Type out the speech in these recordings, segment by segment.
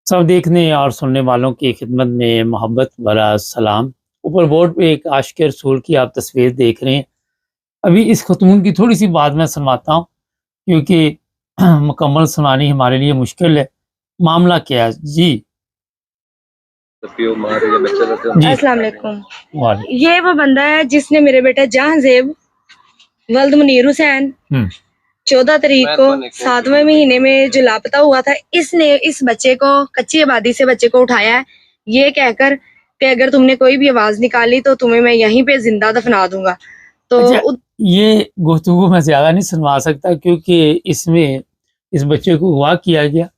सब देखने और सुनने वालों की खिदमत में मोहब्बत भरा सलाम। ऊपर बोर्ड पे एक आशिक रसूल की आप तस्वीर देख रहे हैं। अभी इस खतून की थोड़ी सी बात मैं सुनवाता हूँ, क्योंकि मुकम्मल सुनानी हमारे लिए मुश्किल है। मामला क्या है जी? जी। अस्सलाम वालेकुम। वालेकुम। ये वो बंदा है जिसने मेरे बेटे जहांजेब वल्द मुनीर हुसैन 14 तारीख को 7वें महीने में जो लापता हुआ था, इसने इस बच्चे को कच्ची आबादी से बच्चे को उठाया है, ये कहकर कि अगर तुमने कोई भी आवाज निकाली तो तुम्हें मैं यहीं पे जिंदा दफना दूंगा। तो अच्छा, ये गुफ्तगू मैं ज़्यादा नहीं सुनवा सकता, क्योंकि इसमें इस बच्चे को अगवा किया गया।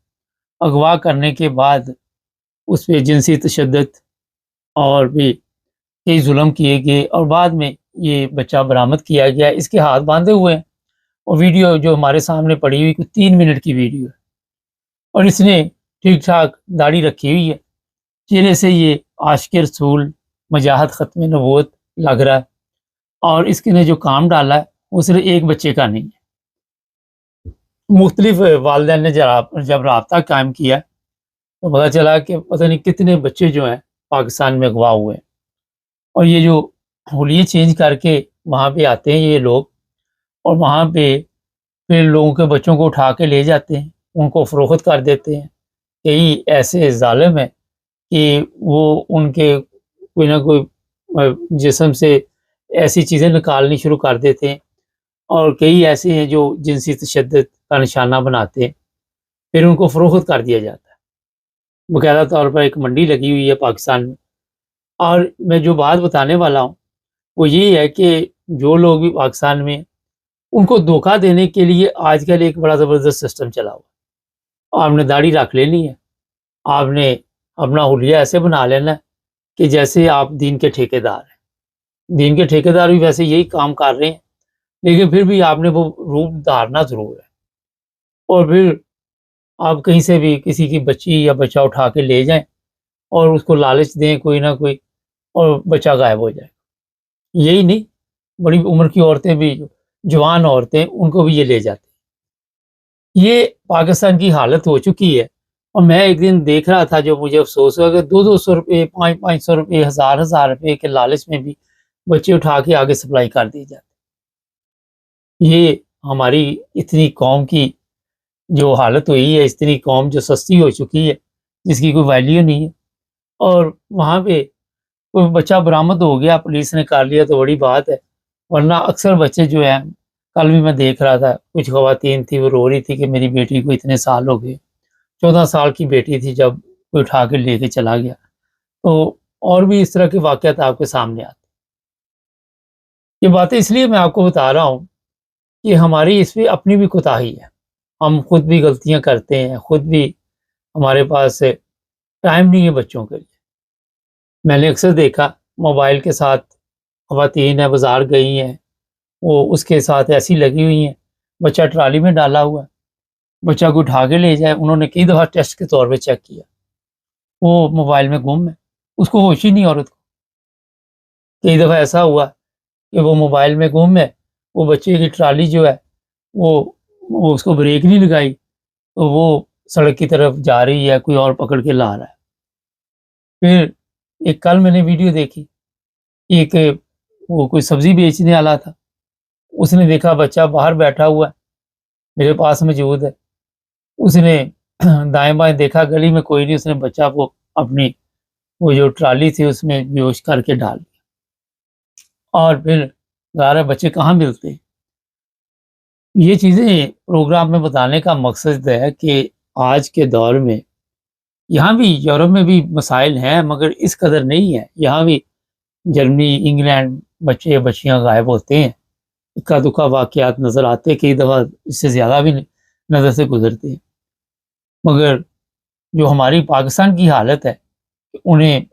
अगवा करने के बाद उस पर जिनसी तशद्दुद और भी कई जुल्म किए गए, और बाद में ये बच्चा बरामद किया गया। इसके हाथ बांधे हुए हैं, और वीडियो जो हमारे सामने पड़ी हुई, कुछ 3 मिनट की वीडियो है, और इसने ठीक ठाक दाढ़ी रखी हुई है। चेहरे से ये आशिक रसूल मजाहत ख़त्म नबूवत लग रहा है, और इसके ने जो काम डाला है वो सिर्फ एक बच्चे का नहीं है। मुख्तलिफ वालिदैन ने जब रब्ता कायम किया तो पता चला कि पता नहीं कितने बच्चे जो हैं पाकिस्तान में अगवा हुए हैं। और ये जो हुलिये चेंज करके वहाँ पे आते हैं ये लोग, और वहाँ पे फिर लोगों के बच्चों को उठा के ले जाते हैं, उनको फ़रोख्त कर देते हैं। कई ऐसे ज़ालिम हैं कि वो उनके कोई ना कोई जिस्म से ऐसी चीज़ें निकालनी शुरू कर देते हैं, और कई ऐसे हैं जो जिनसी तशद्दुद का निशाना बनाते हैं, फिर उनको फ़रोख्त कर दिया जाता है। बाकायदा तौर पर एक मंडी लगी हुई है पाकिस्तान में। और मैं जो बात बताने वाला हूँ वो ये है कि जो लोग भी पाकिस्तान में, उनको धोखा देने के लिए आजकल एक बड़ा ज़बरदस्त सिस्टम चला हुआ है। आपने दाढ़ी रख लेनी है, आपने अपना हुलिया ऐसे बना लेना है कि जैसे आप दीन के ठेकेदार हैं। दीन के ठेकेदार भी वैसे यही काम कर रहे हैं, लेकिन फिर भी आपने वो रूप धारना ज़रूर है। और फिर आप कहीं से भी किसी की बच्ची या बच्चा उठा के ले जाएँ, और उसको लालच दें कोई ना कोई, और बच्चा गायब हो जाए। यही नहीं, बड़ी उम्र की औरतें भी, जवान औरतें, उनको भी ये ले जाते हैं। ये पाकिस्तान की हालत हो चुकी है। और मैं एक दिन देख रहा था, जो मुझे अफ़सोस हुआ कि 200-200 रुपए, 500-500 रुपए, हज़ार-हज़ार रुपए के लालच में भी बच्चे उठा के आगे सप्लाई कर दिए जाते। ये हमारी इतनी कौम की जो हालत हुई है, इतनी कौम जो सस्ती हो चुकी है, जिसकी कोई वैल्यू नहीं है। और वहाँ पे कोई बच्चा बरामद हो गया, पुलिस ने कर लिया तो बड़ी बात है, वरना अक्सर बच्चे जो हैं, कल भी मैं देख रहा था, कुछ ख़वातीन थी, वो रो रही थी कि मेरी बेटी को इतने साल हो गए। 14 साल की बेटी थी जब कोई उठा के लेके चला गया। तो और भी इस तरह के वाक़यात आपके सामने आते हैं। ये बातें इसलिए मैं आपको बता रहा हूँ कि हमारी इसमें अपनी भी कोताही है। हम खुद भी गलतियाँ करते हैं, खुद भी हमारे पास टाइम नहीं है बच्चों के लिए। मैंने अक्सर देखा, मोबाइल के साथ ख़वातीन हैं, बाज़ार गई हैं, वो उसके साथ ऐसी लगी हुई हैं, बच्चा ट्राली में डाला हुआ है, बच्चा को उठा के ले जाए। उन्होंने कई दफ़ा टेस्ट के तौर पे चेक किया, वो मोबाइल में गुम है, उसको होश ही नहीं औरत को। कई दफ़ा ऐसा हुआ कि वो मोबाइल में गुम है, वो बच्चे की ट्राली जो है वो वो उसको ब्रेक नहीं लगाई, तो वो सड़क की तरफ जा रही है, कोई और पकड़ के ला रहा है। फिर एक कल मैंने वीडियो देखी, एक वो कोई सब्ज़ी बेचने वाला था, उसने देखा बच्चा बाहर बैठा हुआ है, मेरे पास मौजूद है। उसने दाएँ-बाएँ देखा, गली में कोई नहीं, उसने बच्चा को अपनी वो जो ट्राली थी उसमें बेहोश करके डाल दिया। और फिर ज़ाहिर है बच्चे कहाँ मिलते हैं। ये चीज़ें प्रोग्राम में बताने का मकसद है कि आज के दौर में, यहाँ भी यूरोप में भी मसाइल हैं, मगर इस कदर नहीं है। यहाँ भी जर्मनी, इंग्लैंड, बच्चे बच्चियाँ गायब होते हैं, इक्का-दुक्का वाक़यात नज़र आते हैं, कई दफ़ा इससे ज़्यादा भी नज़र से गुज़रते हैं। मगर जो हमारी पाकिस्तान की हालत है, उन्हें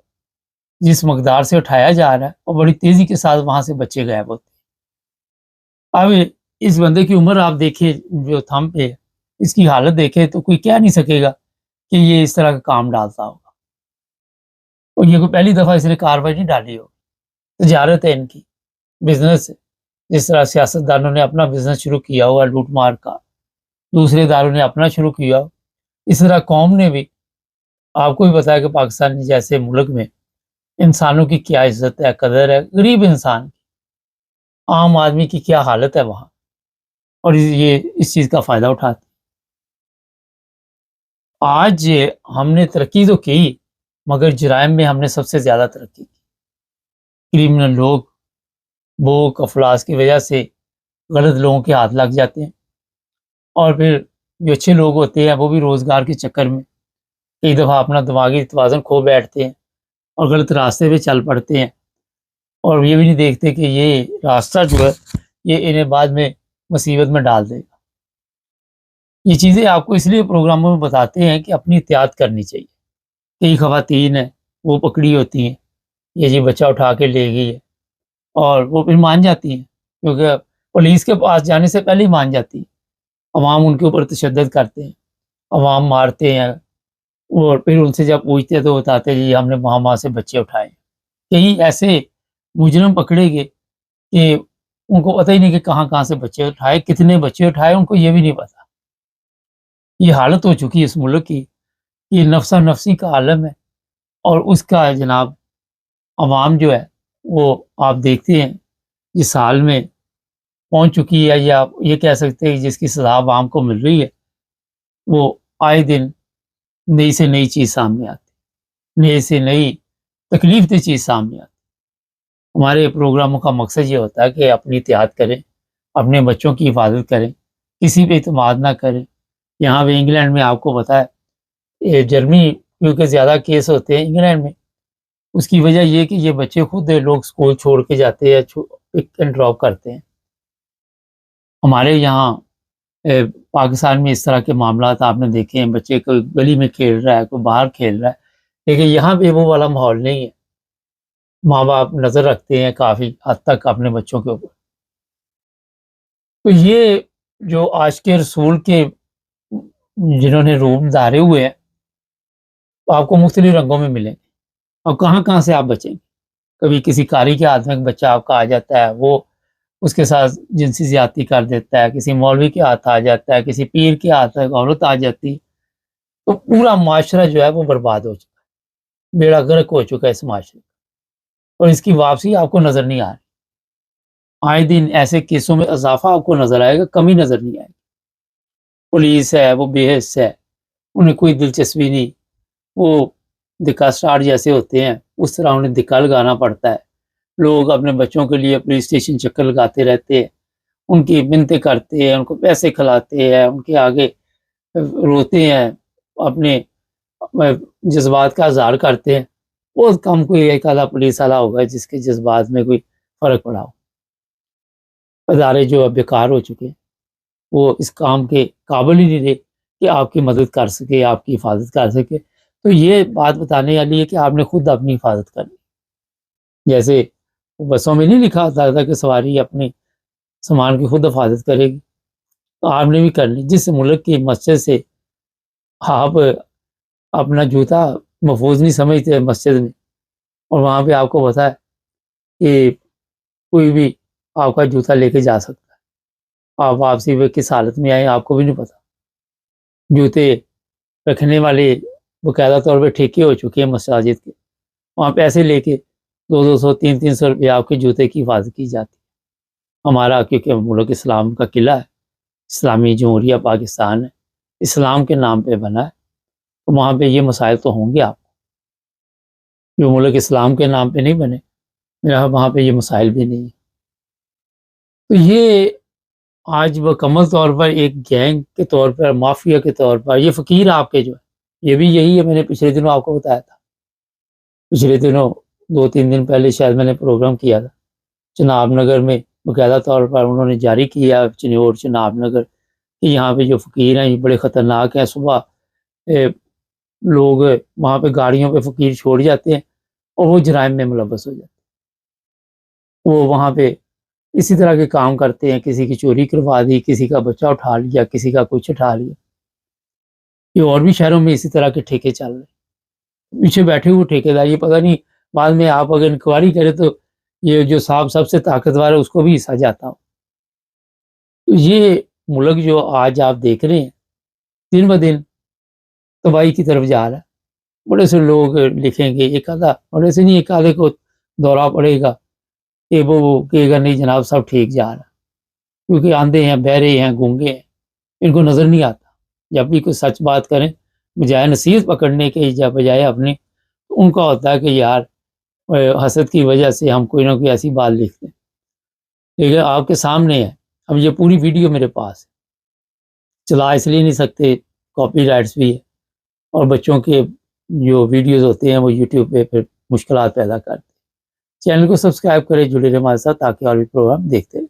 जिस मकदार से उठाया जा रहा है, और बड़ी तेज़ी के साथ वहाँ से बच्चे गायब होते हैं। अब इस बंदे की उम्र आप देखिए, जो थंब पे है, इसकी हालत देखें तो कोई कह नहीं सकेगा कि ये इस तरह का काम डालता होगा। और ये कोई पहली दफ़ा इसने कार्रवाई नहीं डाली हो। तजारत है इनकी, बिज़नेस है। जिस तरह सियासतदानों ने अपना बिज़नेस शुरू किया हुआ है लूट-मार का, दूसरे इदारों ने अपना शुरू किया हो, इस तरह कौम ने भी آپ کو بھی پتا ہے کہ پاکستان جیسے ملک میں انسانوں کی کیا عزت ہے، قدر ہے، غریب انسان کی، عام آدمی کی کیا حالت ہے وہاں، اور یہ اس چیز کا فائدہ اٹھاتے ہیں۔ آج ہم نے ترقی تو کی، مگر جرائم میں ہم نے سب سے زیادہ ترقی کی۔ کریمنل لوگ بھوک افلاس کی وجہ سے غلط لوگوں کے ہاتھ لگ جاتے ہیں، اور پھر جو اچھے لوگ ہوتے ہیں وہ بھی روزگار کے چکر میں کئی دفعہ اپنا دماغی توازن کھو بیٹھتے ہیں اور غلط راستے پہ چل پڑتے ہیں، اور یہ بھی نہیں دیکھتے کہ یہ راستہ جو ہے یہ انہیں بعد میں مصیبت میں ڈال دے گا۔ یہ چیزیں آپ کو اس لیے پروگراموں میں بتاتے ہیں کہ اپنی احتیاط کرنی چاہیے۔ کئی خواتین ہیں وہ پکڑی ہوتی ہیں، یہ جی بچہ اٹھا کے لے گئی ہے، اور وہ پھر مان جاتی ہیں، کیونکہ پولیس کے پاس جانے سے پہلے ہی مان جاتی ہیں۔ عوام ان کے اوپر تشدد کرتے ہیں، عوام مارتے ہیں، اور پھر ان سے جب پوچھتے ہیں تو بتاتے ہیں جی ہم نے وہاں سے بچے اٹھائے۔ کئی ایسے مجرم پکڑے گئے کہ ان کو پتہ ہی نہیں کہ کہاں سے بچے اٹھائے، کتنے بچے اٹھائے، ان کو یہ بھی نہیں پتا۔ یہ حالت ہو چکی ہے اس ملک کی، یہ نفسا نفسی کا عالم ہے، اور اس کا جناب عوام جو ہے وہ آپ دیکھتے ہیں اس سال میں پہنچ چکی ہے، یا آپ یہ کہہ سکتے ہیں جس کی سزا عوام کو مل رہی ہے، وہ آئے دن نئی سے نئی چیز سامنے آتی، نئی سے نئی تکلیف دہ چیز سامنے آتی۔ ہمارے پروگراموں کا مقصد یہ ہوتا ہے کہ اپنی احتیاط کریں، اپنے بچوں کی حفاظت کریں، کسی پہ اعتماد نہ کریں۔ یہاں پہ انگلینڈ میں آپ کو پتا ہے جرمنی کیونکہ زیادہ کیس ہوتے ہیں انگلینڈ میں، اس کی وجہ یہ کہ یہ بچے خود لوگ سکول چھوڑ کے جاتے ہیں، پک اینڈ ڈراپ کرتے ہیں۔ ہمارے یہاں پاکستان میں اس طرح کے معاملات آپ نے دیکھے ہیں، بچے کوئی گلی میں کھیل رہا ہے، کوئی باہر کھیل رہا ہے، لیکن یہاں پہ وہ والا ماحول نہیں ہے۔ ماں باپ نظر رکھتے ہیں کافی حد تک اپنے بچوں کے اوپر۔ تو یہ جو آج کے رسول کے جنہوں نے روپ دھارے ہوئے ہیں آپ کو مختلف رنگوں میں ملیں گے، اور کہاں سے آپ بچیں گے۔ کبھی کسی قاری کے ہاتھ میں بچہ آپ کا آ جاتا ہے، وہ اس کے ساتھ جنسی زیادتی کر دیتا ہے، کسی مولوی کے ہاتھ آ جاتا ہے، کسی پیر کے ہاتھ ایک عورت آ جاتی ہے، تو پورا معاشرہ جو ہے وہ برباد ہو چکا ہے، بیڑا غرق ہو چکا ہے اس معاشرے کا، اور اس کی واپسی آپ کو نظر نہیں آ رہی۔ آئے دن ایسے کیسوں میں اضافہ آپ کو نظر آئے گا، کمی نظر نہیں آئے گی۔ پولیس ہے وہ بے حس ہے، انہیں کوئی دلچسپی نہیں، وہ دکا سٹار جیسے ہوتے ہیں اس طرح انہیں دکا لگانا پڑتا ہے۔ لوگ اپنے بچوں کے لیے پولیس اسٹیشن چکر لگاتے رہتے ہیں، ان کی منتیں کرتے ہیں، ان کو پیسے کھلاتے ہیں، ان کے آگے روتے ہیں، اپنے جذبات کا اظہار کرتے ہیں۔ بہت کم کوئی ایک آدھا پولیس والا ہوگا جس کے جذبات میں کوئی فرق پڑا ہو۔ ادارے جو اب بیکار ہو چکے ہیں، وہ اس کام کے قابل ہی نہیں رہے کہ آپ کی مدد کر سکے، آپ کی حفاظت کر سکے۔ تو یہ بات بتانے والی ہے کہ آپ نے خود اپنی حفاظت کرنی۔ جیسے بسوں میں نہیں لکھا ہوتا کہ سواری اپنی سامان کی خود حفاظت کرے گی، تو آپ نے بھی کرنی۔ جس ملک کی مسجد سے آپ اپنا جوتا محفوظ نہیں سمجھتے مسجد میں، اور وہاں پہ آپ کو پتا ہے کہ کوئی بھی آپ کا جوتا لے کے جا سکتا ہے، آپ واپسی پہ کس حالت میں آئے آپ کو بھی نہیں پتا۔ جوتے رکھنے والے باقاعدہ طور پہ ٹھیکے ہو چکے ہیں مساجد کے، وہاں پیسے لے کے 200 300 روپے آپ کے جوتے کی حفاظت کی جاتی ہے۔ ہمارا کیونکہ ملک اسلام کا قلعہ ہے، اسلامی جمہوریہ پاکستان ہے، اسلام کے نام پہ بنا ہے، تو وہاں پہ یہ مسائل تو ہوں گے۔ آپ جو ملک اسلام کے نام پہ نہیں بنے، وہاں پہ یہ مسائل بھی نہیں ہیں۔ تو یہ آج مکمل طور پر ایک گینگ کے طور پر، مافیا کے طور پر، یہ فقیر آپ کے جو ہے یہ بھی یہی ہے۔ میں نے پچھلے دنوں آپ کو بتایا تھا، پچھلے دنوں 2-3 دن پہلے شاید میں نے پروگرام کیا تھا، چناب نگر میں باقاعدہ طور پر انہوں نے جاری کیا، چنور چناب نگر، کہ یہاں پہ جو فقیر ہیں یہ بڑے خطرناک ہیں۔ صبح لوگ وہاں پہ گاڑیوں پہ فقیر چھوڑ جاتے ہیں اور وہ جرائم میں ملوث ہو جاتے ہیں۔ وہ وہاں پہ اسی طرح کے کام کرتے ہیں، کسی کی چوری کروا دی، کسی کا بچہ اٹھا لیا، کسی کا کچھ اٹھا لیا۔ یہ اور بھی شہروں میں اسی طرح کے ٹھیکے چل رہے ہیں، پیچھے بیٹھے ہوئے ٹھیکیدار، یہ پتہ نہیں بعد میں آپ اگر انکوائری کریں تو یہ جو صاحب سب سے طاقتور ہے اس کو بھی حصہ جاتا ہو۔ تو یہ ملک جو آج آپ دیکھ رہے ہیں دن بدن تباہی کی طرف جا رہا ہے، बड़े से लोग लिखेंगे, एक आधा, बड़े से नहीं, एक आधे को दौरा पड़ेगा कि वो कहेगा नहीं जनाब सब ठीक जा रहा, क्योंकि आंधे हैं, बहरे हैं, गूंगे हैं, इनको नज़र नहीं आता। जब भी कोई सच बात करें, बजाय नसीहत पकड़ने के या बजाय अपने, तो उनका होता है कि यार हसद की वजह से हम कोई ना कोई ऐसी बात लिखते हैं। लेकिन आपके सामने है, अब ये पूरी वीडियो मेरे पास है, चला इसलिए नहीं सकते, कॉपीराइट्स भी है, और बच्चों के जो वीडियोस होते हैं वो यूट्यूब पे फिर मुश्किलात पैदा करते हैं। चैनल को सब्सक्राइब करें, जुड़े रहे हमारे साथ ताकि और भी प्रोग्राम देखते रहें।